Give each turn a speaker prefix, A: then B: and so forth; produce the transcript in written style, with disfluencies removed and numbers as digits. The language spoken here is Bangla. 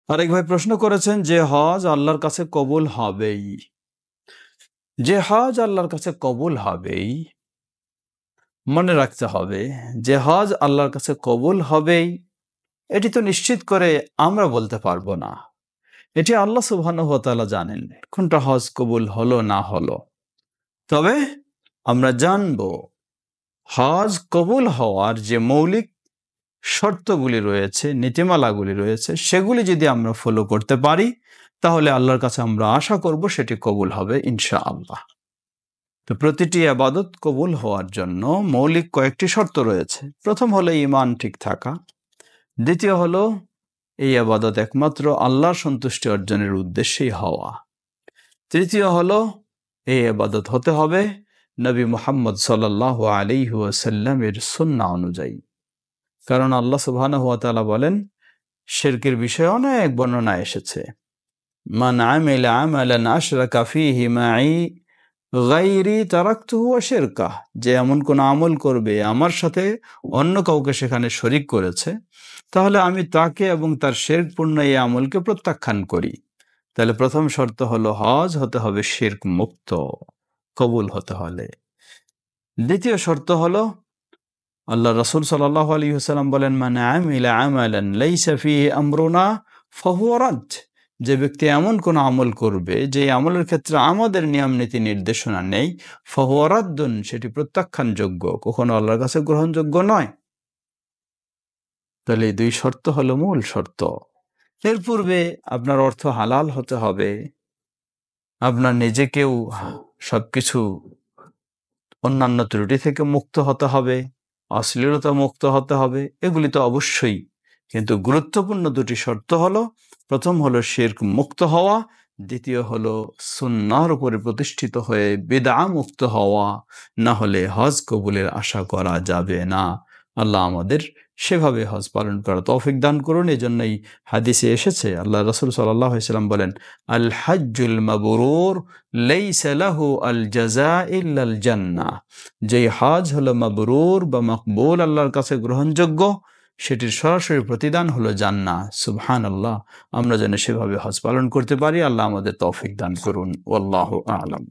A: আরেক ভাই প্রশ্ন করেছেন যে হজ আল্লাহর কাছে কবুল হবেই, যে হজ আল্লাহর কাছে কবুল হবেই, মনে রাখতে হবে যে হজ আল্লাহর কাছে কবুল হবেই এটি তো নিশ্চিত করে আমরা বলতে পারবো না। এটি আল্লাহ সুবহানাহু ওয়া তাআলা জানেন কোনটা হজ কবুল হলো না হলো। তবে আমরা জানবো হজ কবুল হওয়ার যে মৌলিক শর্তগুলি রয়েছে, নীতিমালাগুলি রয়েছে, সেগুলি যদি আমরা ফলো করতে পারি তাহলে আল্লাহর কাছে আমরা আশা করব সেটি কবুল হবে ইনশাআল্লাহ। তো প্রতিটি ইবাদত কবুল হওয়ার জন্য মৌলিক কয়েকটি শর্ত রয়েছে। প্রথম হলো ঈমান ঠিক থাকা, দ্বিতীয় হলো এই ইবাদত একমাত্র আল্লাহর সন্তুষ্টি অর্জনের উদ্দেশ্যেই হওয়া, তৃতীয় হলো এই ইবাদত হতে হবে নবী মুহাম্মদ সাল্লাল্লাহু আলাইহি ওয়াসাল্লামের সুন্নাহ অনুযায়ী। কারণ আল্লাহ সুবহানাহু ওয়া তাআলা বলেন, শিরকের বিষয়ে অনেক বর্ণনা এসেছে, মান আমিলা আমালান আশরাকা ফীহি মাই গায়রি তারাকতুহু ওয়া শিরকাহ, যে এমন কোন আমল করবে আমার সাথে অন্য কাউকে সেখানে শরীক করেছে, তাহলে আমি তাকে এবং তার শিরকপূর্ণ এই আমলকে প্রত্যাখ্যান করি। তাহলে প্রথম শর্ত হলো হজ হতে হবে শিরক মুক্ত, কবুল হতে হলে। দ্বিতীয় শর্ত হলো আল্লাহ রাসূল সাল্লাল্লাহু আলাইহি ওয়াসাল্লাম বলেন, মান আমিলা আমালান লাইসা ফীহি আমরুনা ফাহুয়া রাদ, যে ব্যক্তি এমন কোন আমল করবে যে আমলের ক্ষেত্রে আমাদের নিয়ম নীতি নির্দেশনা নেই, ফাহুয়া রাদ্দুন, সেটি প্রত্যাখ্যানযোগ্য, কখনো আল্লাহর কাছে গ্রহণযোগ্য নয়। তাহলে এই দুই শর্ত হলো মূল শর্ত। এর পূর্বে আপনার অর্থ হালাল হতে হবে, আপনার নিজেকেও সবকিছু অন্যান্য ত্রুটি থেকে মুক্ত হতে হবে, অশ্লীলতা মুক্ত হতে হবে, এগুলি তো অবশ্যই। কিন্তু গুরুত্বপূর্ণ দুটি শর্ত হলো, প্রথম হলো শিরক মুক্ত হওয়া, দ্বিতীয় হলো সুন্নাহর উপরে প্রতিষ্ঠিত হয়ে বিদআ মুক্ত হওয়া, না হলে হজ কবুলের আশা করা যাবে না। আল্লাহ আমাদের সেভাবে হজ পালন করা তৌফিক দান করুন। এই জন্যই হাদিসে এসেছে, আল্লাহ রাসূল সাল্লাল্লাহু আলাইহি ওয়াসাল্লাম বলেন, আল হাজ্জুল মাবরুর লাইসা লাহু আল জাযা ইল্লা আল জান্নাহ, যেই হজ হলো মাবরুর বা মকবুল, আল্লাহর কাছে গ্রহণযোগ্য, সেটির সরাসরি প্রতিদান হলো জান্নাহ। সুবহানাল্লাহ, আমরা যেন সেভাবে হজ পালন করতে পারি। আল্লাহ আমাদের তৌফিক দান করুন। ওয়াল্লাহু আ'লাম।